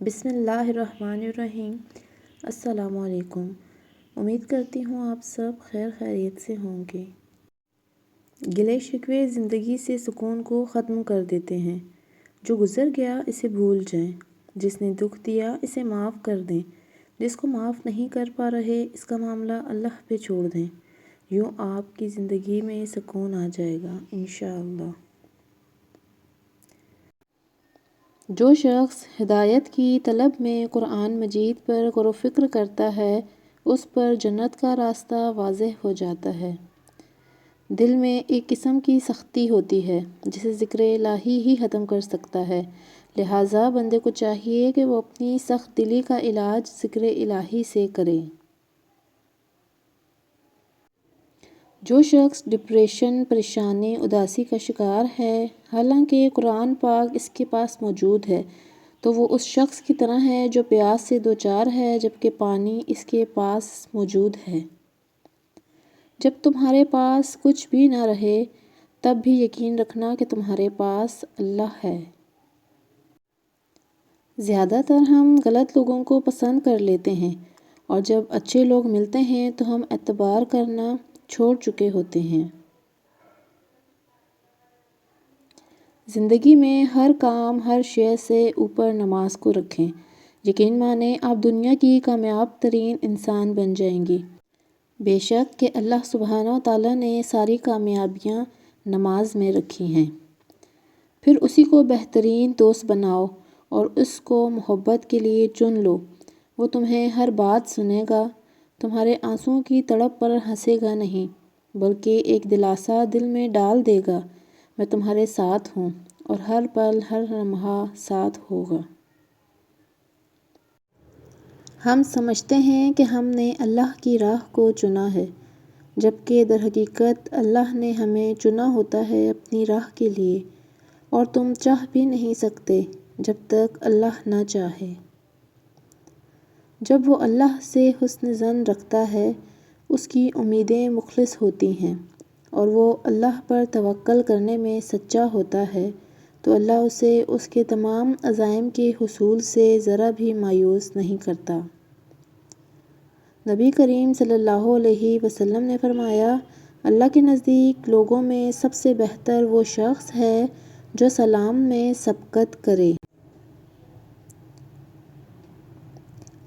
بسم اللہ الرحمن الرحیم۔ السلام علیکم۔ امید کرتی ہوں آپ سب خیر خیریت سے ہوں گے۔ گلے شکوے زندگی سے سکون کو ختم کر دیتے ہیں۔ جو گزر گیا اسے بھول جائیں، جس نے دکھ دیا اسے معاف کر دیں، جس کو معاف نہیں کر پا رہے اس کا معاملہ اللہ پہ چھوڑ دیں، یوں آپ کی زندگی میں سکون آ جائے گا انشاءاللہ۔ جو شخص ہدایت کی طلب میں قرآن مجید پر غور و فکر کرتا ہے اس پر جنت کا راستہ واضح ہو جاتا ہے۔ دل میں ایک قسم کی سختی ہوتی ہے جسے ذکر الہی ہی ختم کر سکتا ہے، لہٰذا بندے کو چاہیے کہ وہ اپنی سخت دلی کا علاج ذکر الہی سے کرے۔ جو شخص ڈپریشن، پریشانی، اداسی کا شکار ہے، حالانکہ قرآن پاک اس کے پاس موجود ہے، تو وہ اس شخص کی طرح ہے جو پیاس سے دوچار ہے جبکہ پانی اس کے پاس موجود ہے۔ جب تمہارے پاس کچھ بھی نہ رہے تب بھی یقین رکھنا کہ تمہارے پاس اللہ ہے۔ زیادہ تر ہم غلط لوگوں کو پسند کر لیتے ہیں اور جب اچھے لوگ ملتے ہیں تو ہم اعتبار کرنا چھوڑ چکے ہوتے ہیں۔ زندگی میں ہر کام، ہر شے سے اوپر نماز کو رکھیں۔ یقین مانیں آپ دنیا کی کامیاب ترین انسان بن جائیں گی۔ بے شک کہ اللہ سبحانہ وتعالیٰ نے ساری کامیابیاں نماز میں رکھی ہیں۔ پھر اسی کو بہترین دوست بناؤ اور اس کو محبت کے لیے چن لو۔ وہ تمہیں ہر بات سنے گا، تمہارے آنسوؤں کی تڑپ پر ہنسے گا نہیں، بلکہ ایک دلاسا دل میں ڈال دے گا، میں تمہارے ساتھ ہوں اور ہر پل ہر لمحہ ساتھ ہوگا۔ ہم سمجھتے ہیں کہ ہم نے اللہ کی راہ کو چنا ہے، جبکہ در حقیقت اللہ نے ہمیں چنا ہوتا ہے اپنی راہ کے لیے، اور تم چاہ بھی نہیں سکتے جب تک اللہ نہ چاہے۔ جب وہ اللہ سے حسن ظن رکھتا ہے، اس کی امیدیں مخلص ہوتی ہیں اور وہ اللہ پر توکل کرنے میں سچا ہوتا ہے تو اللہ اسے اس کے تمام عزائم کے حصول سے ذرا بھی مایوس نہیں کرتا۔ نبی کریم صلی اللہ علیہ وسلم نے فرمایا، اللہ کے نزدیک لوگوں میں سب سے بہتر وہ شخص ہے جو سلام میں سبقت کرے۔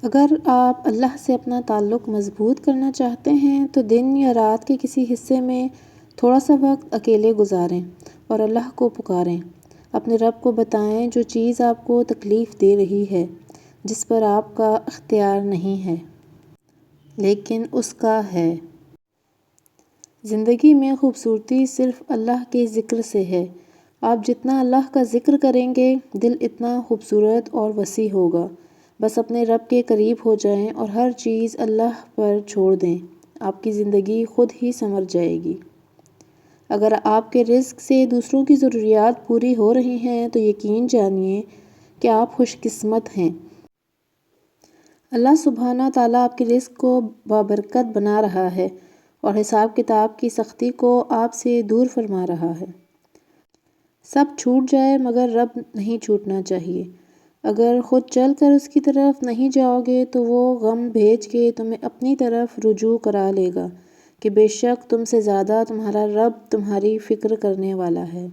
اگر آپ اللہ سے اپنا تعلق مضبوط کرنا چاہتے ہیں تو دن یا رات کے کسی حصے میں تھوڑا سا وقت اکیلے گزاریں اور اللہ کو پکاریں۔ اپنے رب کو بتائیں جو چیز آپ کو تکلیف دے رہی ہے، جس پر آپ کا اختیار نہیں ہے لیکن اس کا ہے۔ زندگی میں خوبصورتی صرف اللہ کے ذکر سے ہے۔ آپ جتنا اللہ کا ذکر کریں گے دل اتنا خوبصورت اور وسیع ہوگا۔ بس اپنے رب کے قریب ہو جائیں اور ہر چیز اللہ پر چھوڑ دیں، آپ کی زندگی خود ہی سنور جائے گی۔ اگر آپ کے رزق سے دوسروں کی ضروریات پوری ہو رہی ہیں تو یقین جانیے کہ آپ خوش قسمت ہیں۔ اللہ سبحانہ تعالیٰ آپ کے رزق کو بابرکت بنا رہا ہے اور حساب کتاب کی سختی کو آپ سے دور فرما رہا ہے۔ سب چھوٹ جائے مگر رب نہیں چھوٹنا چاہیے۔ اگر خود چل کر اس کی طرف نہیں جاؤ گے تو وہ غم بھیج کے تمہیں اپنی طرف رجوع کرا لے گا کہ بے شک تم سے زیادہ تمہارا رب تمہاری فکر کرنے والا ہے۔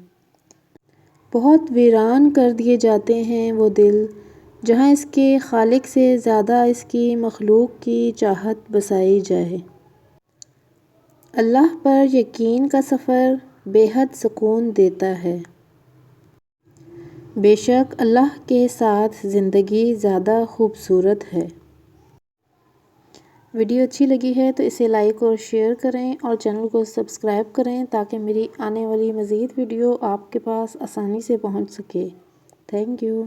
بہت ویران کر دیے جاتے ہیں وہ دل جہاں اس کے خالق سے زیادہ اس کی مخلوق کی چاہت بسائی جائے۔ اللہ پر یقین کا سفر بے حد سکون دیتا ہے۔ بے شک اللہ کے ساتھ زندگی زیادہ خوبصورت ہے۔ ویڈیو اچھی لگی ہے تو اسے لائک اور شیئر کریں اور چینل کو سبسکرائب کریں تاکہ میری آنے والی مزید ویڈیو آپ کے پاس آسانی سے پہنچ سکے۔ Thank you.